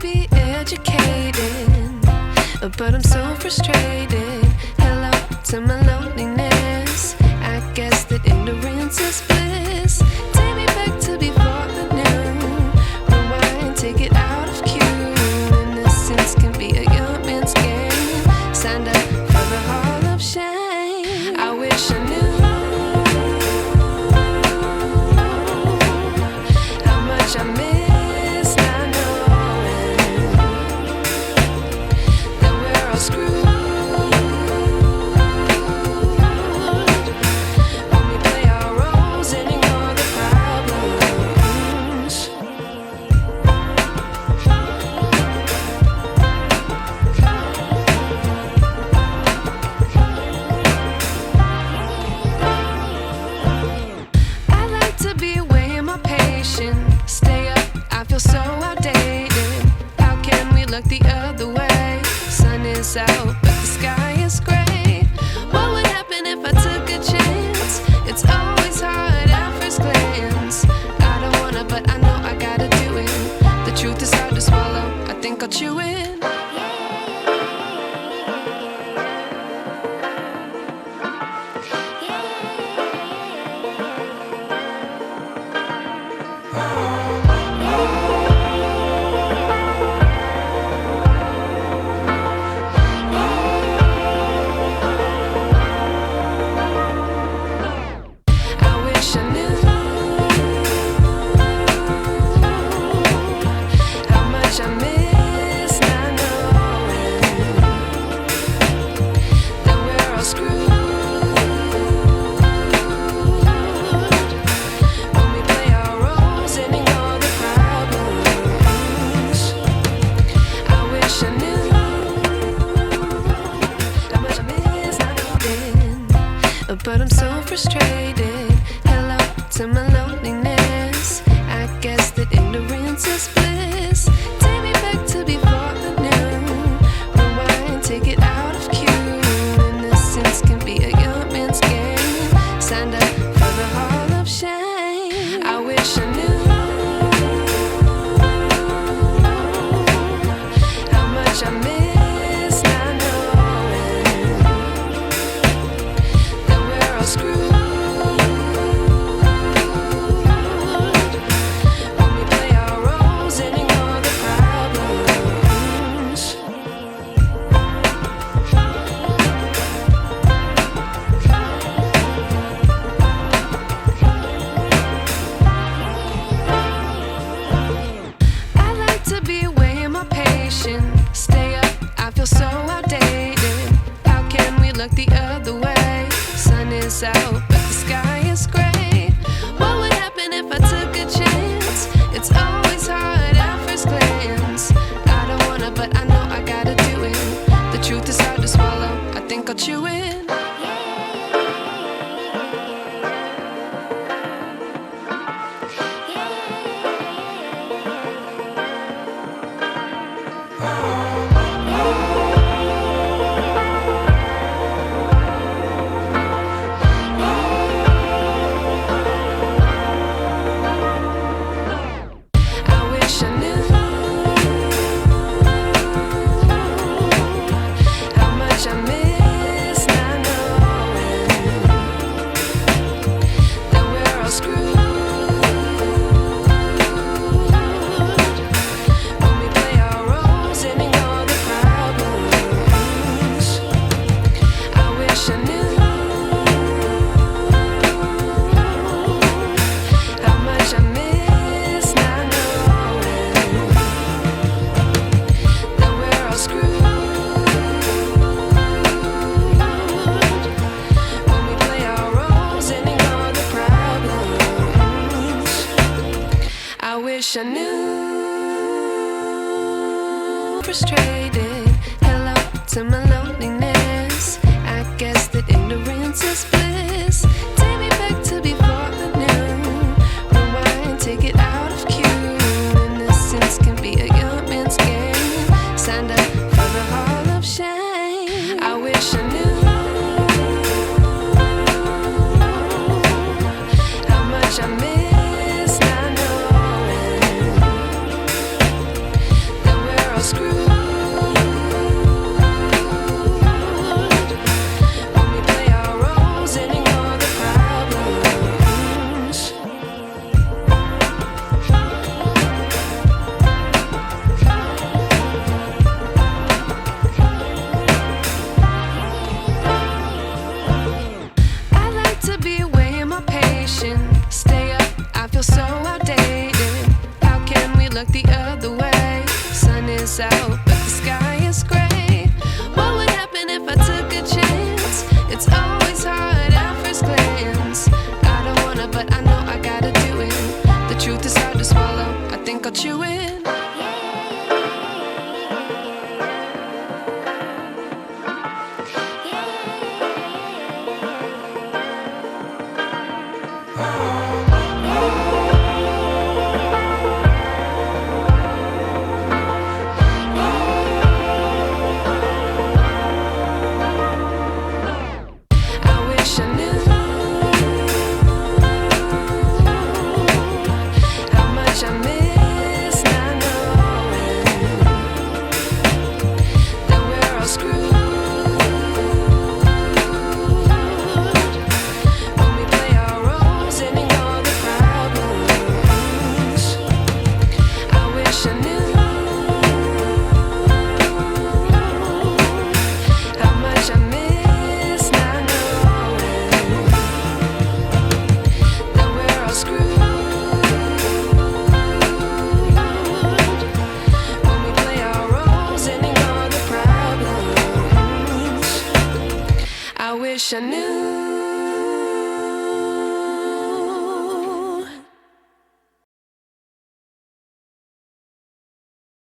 be educated, but I'm so frustrated. Hello to my loneliness. I guess that ignorance is bliss. Take me back to before the new. Rewind, take it out of cue. Innocence can be a young man's game. Signed up for the hall of shame. I wish I knew how much I miss not knowing that we're all screwed. Stay up, I feel so outdated. How can we look the other way? Sun is out, but the sky is gray. What would happen if I took a chance? It's always hard at first glance. I don't wanna, but I know I gotta do it. The truth is hard to swallow, I think I'll chew it. But I'm so frustrated. Hello to my loneliness. I guess that ignorance is bliss. Take me back to before the new. Rewind, take it out of cue. Innocence can be a young man's game. Signed up for the hall of shame. I wish I knew how much I miss not knowing that we're all screwed. When we play our roles and ignore the problems. I like to be weighing my patience. Stay up, I feel so outdated. How can we look the other way? Sun is out, but the sky is gray. What would happen if I took a chance? It's always hard at first glance. I don't wanna, but I know I gotta do it. The truth is hard to swallow, I think I'll chew it. I wish I knew how much I miss not knowing that we're all screwed. When we play our roles and ignore the problems. I wish I knew how much I miss not knowing that we're all screwed. When we play our roles and ignore the problems. I wish I knew. Frustrated. Hello to my loneliness. I guess that ignorance is bliss. Take me back to before the new. Rewind, take it out of cue. Innocence can be a young man's game. Signed up for the hall of shame. I wish I knew how much I miss not knowing that we're the other way. Sun is out, but the sky is gray. What would happen if I took a chance? It's always hard at first glance. I don't wanna, but I know I gotta do it. The truth is hard to swallow, I think I'll chew it. I wish I knew.